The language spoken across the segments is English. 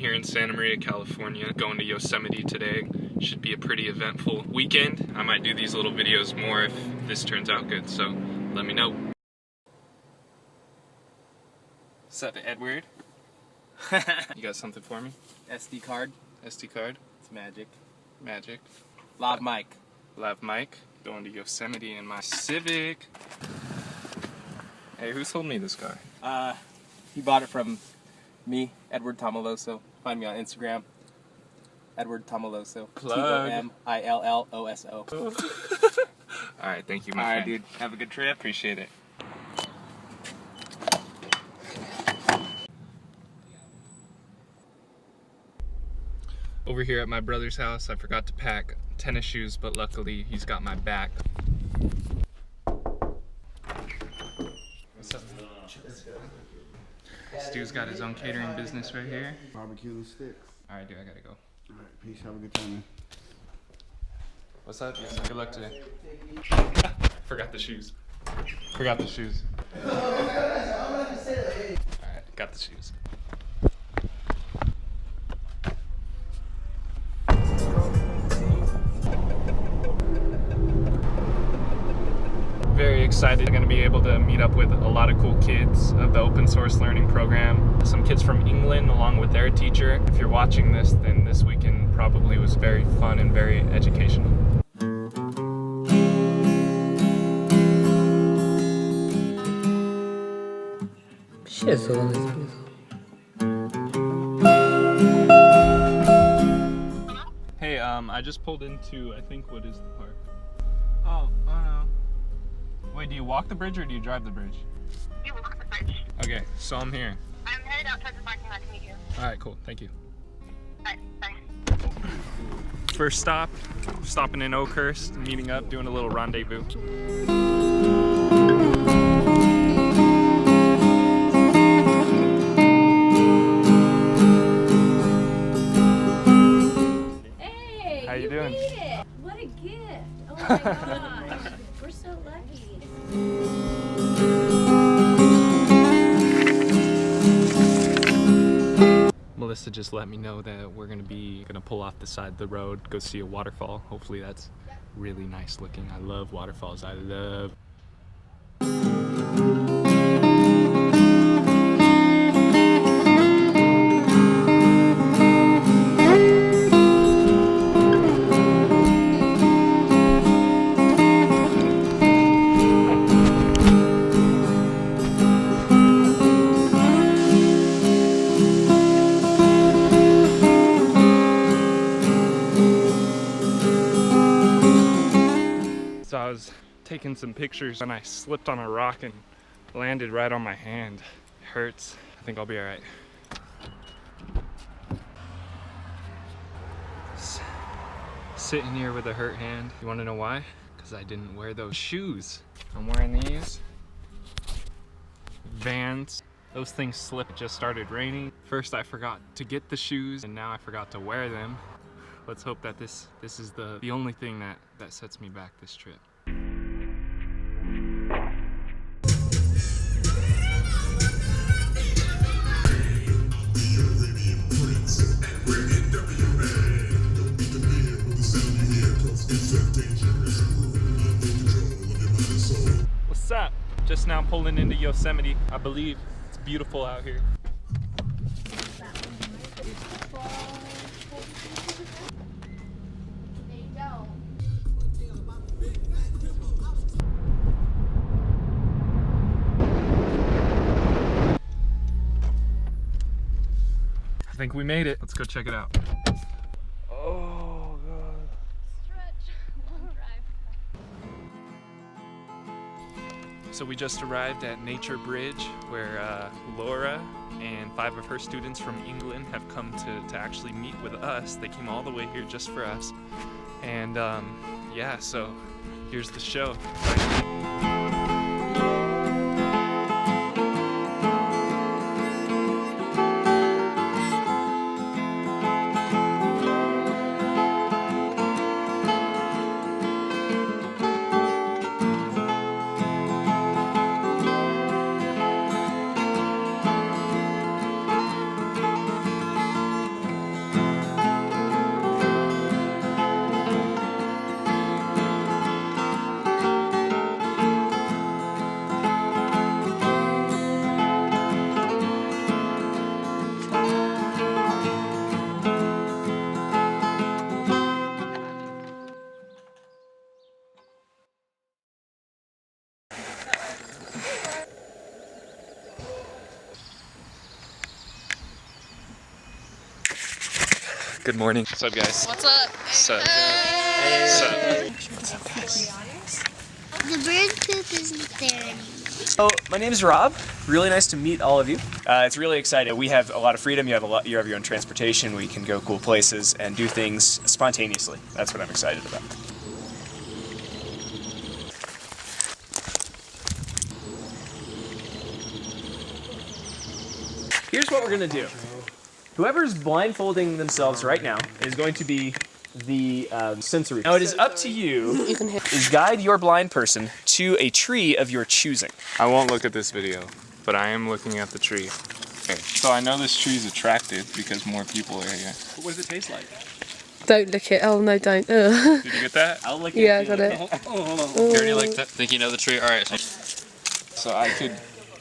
Here in Santa Maria, California, going to Yosemite today. Should be a pretty eventful weekend. I might do these little videos more if this turns out good, so let me know. What's up, Edward? You got something for me? SD card. SD card? It's magic. Magic. Lav Mike. Lav Mike. Going to Yosemite in my Civic. Hey, who sold me this car? He bought it from me, Edward Tomaloso. Find me on Instagram. Edward Tomaloso. Plug. Tomilloso. Alright, thank you, my friend. Alright, dude. Have a good trip. Appreciate it. Over here at my brother's house, I forgot to pack tennis shoes, but luckily he's got my back. What's up? Stu's got his own catering business right here. Barbecue and sticks. Alright, dude, I gotta go. Alright, peace. Have a good time, man. What's up? Yes, good luck today. Forgot the shoes. Forgot the shoes. Alright, got the shoes. Very excited. I'm going to be able to meet up with a lot of cool kids of the open source learning program. Some kids from England along with their teacher. If you're watching this, then this weekend probably was very fun and very educational. Hey, I just pulled into, I think, what is the park? Oh, no. Wait, do you walk the bridge or do you drive the bridge? You walk the bridge. Okay, so I'm here. I'm headed outside the parking lot to meet you. Alright, cool. Thank you. Bye. Bye. First stop, stopping in Oakhurst, meeting up, doing a little rendezvous. Hey! How you doing? Made it. What a gift! Oh my gosh. We're so lucky. Melissa just let me know that we're gonna pull off the side of the road, go see a waterfall. Hopefully that's really nice looking. I love waterfalls. I love. So I was taking some pictures and I slipped on a rock and landed right on my hand. It hurts. I think I'll be all right. Sitting here with a hurt hand. You want to know why? Because I didn't wear those shoes. I'm wearing these Vans. Those things slipped. It just started raining. First I forgot to get the shoes and now I forgot to wear them. Let's hope that this is the only thing that sets me back this trip. What's up? Just now pulling into Yosemite. I believe it's beautiful out here. I think we made it. Let's go check it out. Oh, God. Stretch. Long drive. So we just arrived at Nature Bridge where Laura and 5 of her students from England have come to actually meet with us. They came all the way here just for us. And yeah, so here's the show. Good morning. What's up, guys? What's up? What's up? Hey. What's up, guys? The bird poop isn't there anymore. So my name is Rob. Really nice to meet all of you. It's really exciting. We have a lot of freedom. You have your own transportation. We can go cool places and do things spontaneously. That's what I'm excited about. Here's what we're gonna do. Whoever's blindfolding themselves right now is going to be the sensory. Now it is up to you to guide your blind person to a tree of your choosing. I won't look at this video, but I am looking at the tree. Okay, so I know this tree is attractive because more people are here. What does it taste like? Don't lick it. Oh no, don't. Ugh. Did you get that? I'll lick it. Yeah, I got it. You already licked it? Think you know the tree? Alright. So I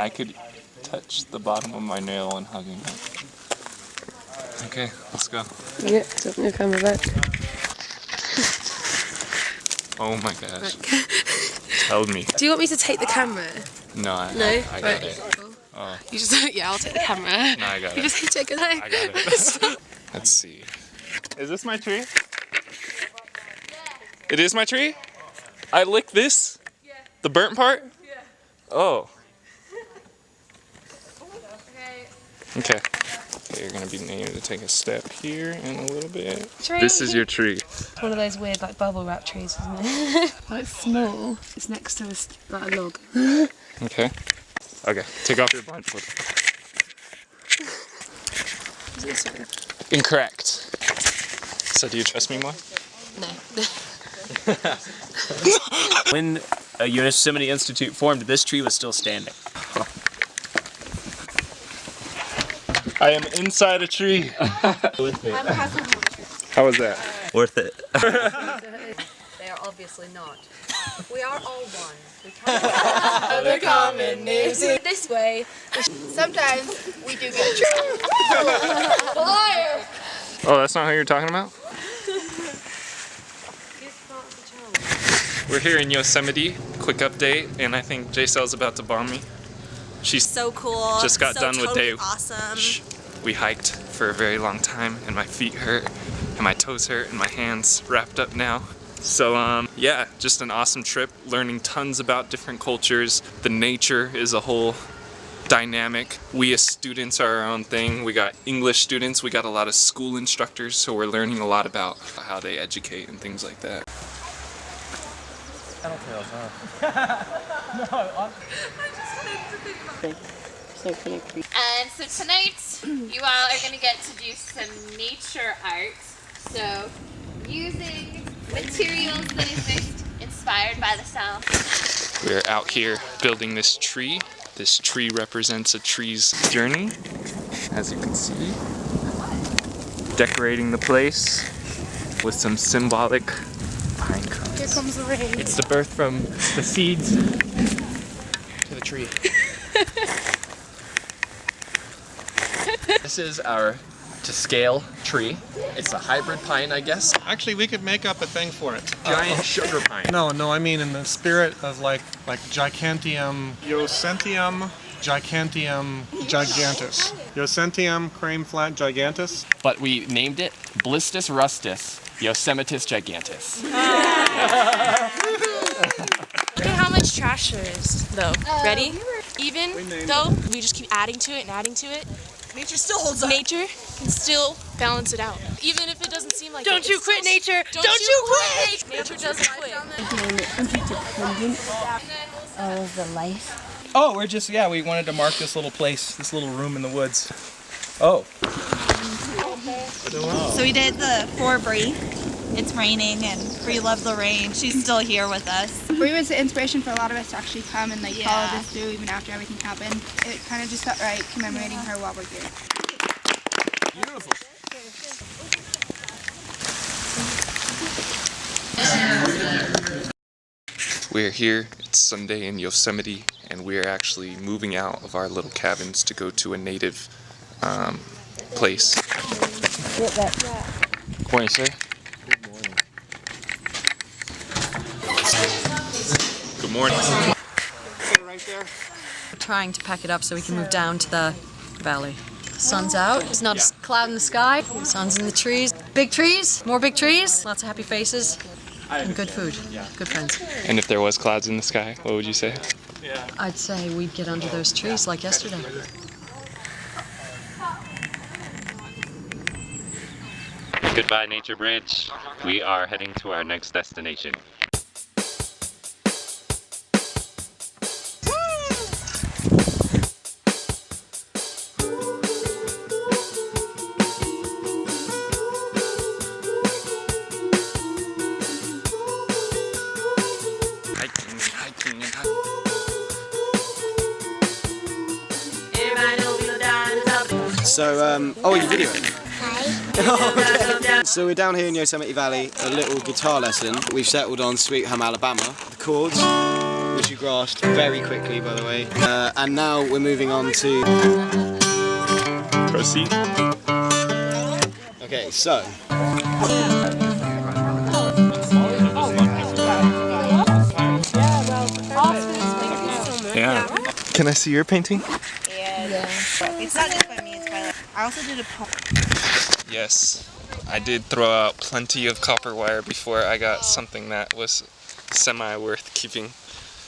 could touch the bottom of my nail and hugging it. Okay, let's go. Yeah, so I'm coming back. Oh my gosh. Tell me. Do you want me to take the camera? No, I got Right. it. Cool. Oh. You just yeah, I'll take the camera. No, I got You it. just take it. I got it. Let's see. Is this my tree? It is my tree? I licked this? Yeah. The burnt part? Yeah. Oh. Okay. Okay, you're gonna be needing to take a step here in a little bit. This is your tree. It's one of those weird like bubble wrap trees, isn't it? Quite small. It's next to like a log. Okay. Okay, take off your blindfold. This one. Incorrect. So do you trust me more? No. When a Yosemite Institute formed, this tree was still standing. I am inside a tree. How was that? Worth it. They are obviously not. We are all one. We can't the common names this way. Sometimes we do get liar. Oh, that's not who you're talking about? We're here in Yosemite. Quick update, and I think J-Cell's about to bomb me. She's So cool. just got done with totally day. awesome. Shh. We hiked for a very long time, and my feet hurt, and my toes hurt, and my hands wrapped up now. So yeah, just an awesome trip, learning tons about different cultures. The nature is a whole dynamic. We as students are our own thing. We got English students, we got a lot of school instructors, so we're learning a lot about how they educate and things like that. And so tonight, you all are going to get to do some nature art. So, using materials that exist inspired by the South. We're out here building this tree. This tree represents a tree's journey, as you can see. Decorating the place with some symbolic pine cones. Here comes the rain. It's the birth from the seeds to the tree. This is our to scale tree. It's a hybrid pine, I guess. Actually, we could make up a thing for it. Giant sugar pine. No, I mean in the spirit of like Gigantium, Yosemitium, Gigantium gigantus. Yosemitium crane flat gigantus. But we named it Blistus rustus Yosemitis gigantus. Look at how much trash there is, though. Ready? Even though we just keep adding to it and adding to it, Nature still holds up. nature can still balance it out. Even if it doesn't seem like Don't it. you it's quit, still- nature! Don't you quit! Nature doesn't quit. Of the life. Oh, we wanted to mark this little place, this little room in the woods. Oh. So we did the for Bree. It's raining and Bree loved the rain. She's still here with us. Bree was the inspiration for a lot of us to actually come and follow this through even after everything happened. It kind of just felt right commemorating her while we're here. Beautiful. We're here, it's Sunday in Yosemite, and we're actually moving out of our little cabins to go to a native place. Morning, sir. Good morning. We're trying to pack it up so we can move down to the valley. Sun's out. It's not a cloud in the sky. The sun's in the trees. Big trees, more big trees, lots of happy faces, and good food, good friends. And if there was clouds in the sky, what would you say? I'd say we'd get under those trees like yesterday. Goodbye, Nature Bridge. We are heading to our next destination. So, oh, you're videoing? Hi. So we're down here in Yosemite Valley, a little guitar lesson. We've settled on Sweet Home Alabama, the chords, which you grasped very quickly, by the way. And now we're moving on to... Proceed. Okay, so... Yeah. Can I see your painting? Yeah. It's not just by me, it's by like, I also did a poem. Yes. I did throw out plenty of copper wire before I got something that was semi-worth keeping.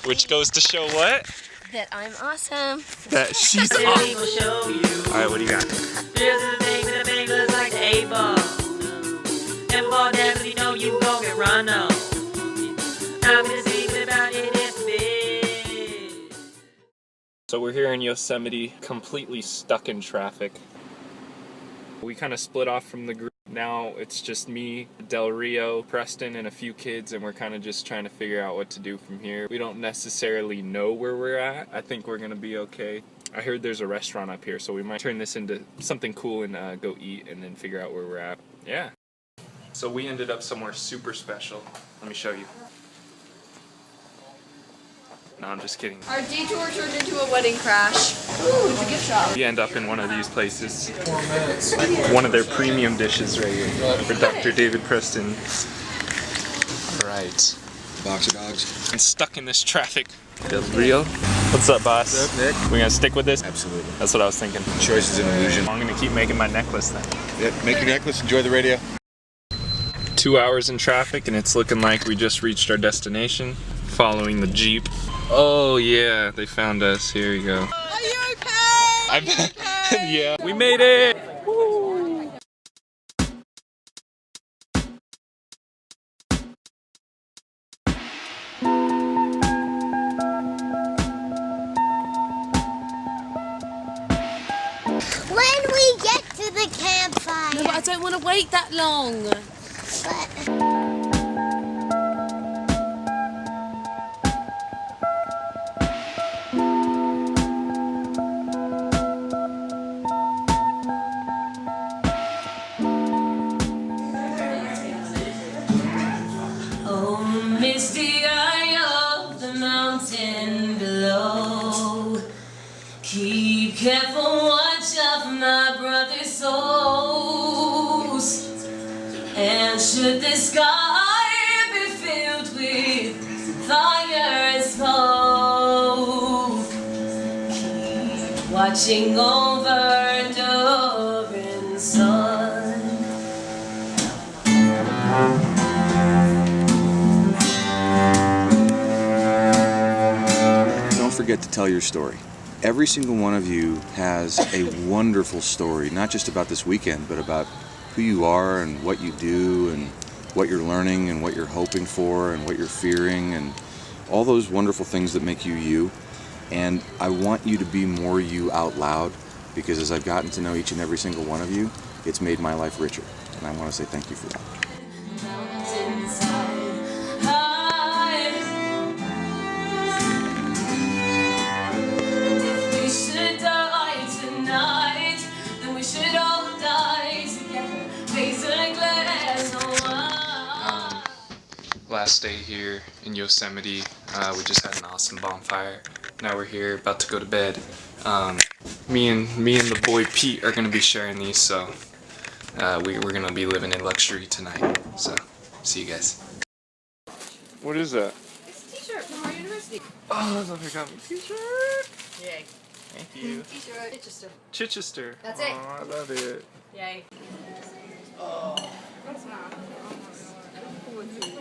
Which goes to show what? That I'm awesome. That she's awesome. Alright, what do you got? Here's the thing that make us like the 8-ball. And for that, you know you gon' get run on. I'm just thinking about it if big. So we're here in Yosemite, completely stuck in traffic. We kind of split off from the group. Now it's just me, Del Rio, Preston, and a few kids, and we're kind of just trying to figure out what to do from here. We don't necessarily know where we're at. I think we're gonna be okay. I heard there's a restaurant up here, so we might turn this into something cool and go eat and then figure out where we're at. Yeah. So we ended up somewhere super special. Let me show you. No, I'm just kidding. Our detour turned into a wedding crash. Ooh, it's a gift shop. We end up in one of these places. One of their premium dishes right here for Dr. David Preston. Alright. Box of dogs. I'm stuck in this traffic. Del Rio. What's up, boss? What's up, Nick? We gonna stick with this? Absolutely. That's what I was thinking. Choice is an illusion. I'm gonna keep making my necklace then. Yep, make your necklace, enjoy the radio. 2 hours in traffic and it's looking like we just reached our destination, following the Jeep. Oh yeah, they found us. Here we go. Are you okay? Yeah, we made it! Woo. When we get to the campfire. No, but I don't want to wait that long. Oh, misty eye of the mountain below. Keep careful watch of my brother's souls. And should the sky be filled with fire and smoke, keep watching over Doran's son. Don't forget to tell your story. Every single one of you has a wonderful story, not just about this weekend, but about who you are and what you do and what you're learning and what you're hoping for and what you're fearing and all those wonderful things that make you you. And I want you to be more you out loud, because as I've gotten to know each and every single one of you, it's made my life richer. And I want to say thank you for that. Last day here in Yosemite. We just had an awesome bonfire. Now we're here, about to go to bed. Me and the boy Pete are gonna be sharing these, so we're gonna be living in luxury tonight. So, see you guys. What is that? It's a t-shirt from our university. Oh, I got me a t-shirt. Yay. Thank you. Chichester. Chichester. That's it. Oh, I love it. Yay.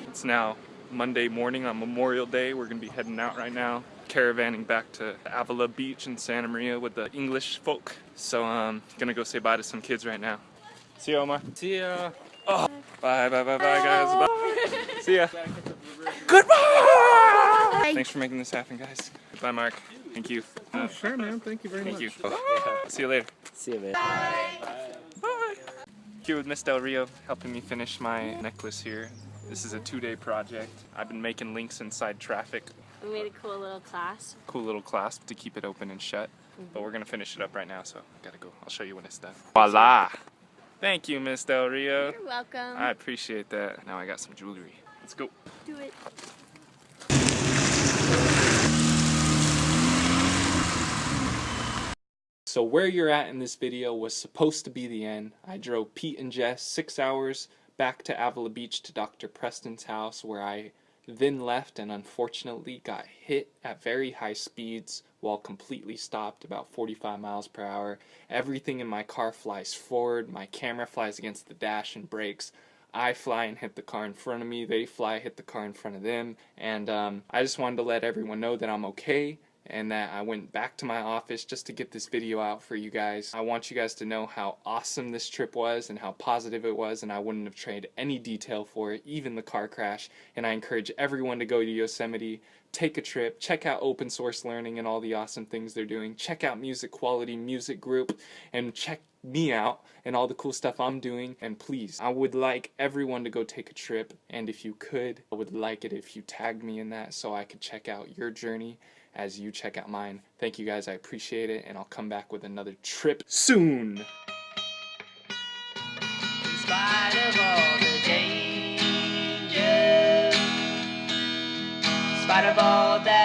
It's now Monday morning on Memorial Day. We're gonna be heading out right now, caravanning back to Avila Beach in Santa Maria with the English folk. So gonna go say bye to some kids right now. See ya, Omar. See ya. Oh, bye guys. Bye. See ya. Goodbye. Thanks for making this happen, guys. Bye, Mark. Thank you. Oh, sure, man. Thank you very much. Thank you. See you later. See you, man. Bye. Here with Miss Del Rio helping me finish my necklace here. This is a 2-day project. I've been making links inside traffic. We made a cool little clasp. Cool little clasp to keep it open and shut. But we're gonna finish it up right now, so gotta go. I'll show you when it's done. Voila! Thank you, Miss Del Rio. You're welcome. I appreciate that. Now I got some jewelry. Let's go. Do it. So where you're at in this video was supposed to be the end. I drove Pete and Jess 6 hours back to Avila Beach to Dr. Preston's house, where I then left and unfortunately got hit at very high speeds while completely stopped, about 45 miles per hour. Everything in my car flies forward, my camera flies against the dash and brakes. I fly and hit the car in front of me, they fly, hit the car in front of them, and I just wanted to let everyone know that I'm okay and that I went back to my office just to get this video out for you guys. I want you guys to know how awesome this trip was and how positive it was, and I wouldn't have traded any detail for it, even the car crash. And I encourage everyone to go to Yosemite, take a trip, check out open source learning and all the awesome things they're doing, check out Music Quality Music Group, and check me out and all the cool stuff I'm doing. And please, I would like everyone to go take a trip, and if you could, I would like it if you tagged me in that so I could check out your journey as you check out mine. Thank you guys, I appreciate it, and I'll come back with another trip soon. In spite of all the danger, in spite of all that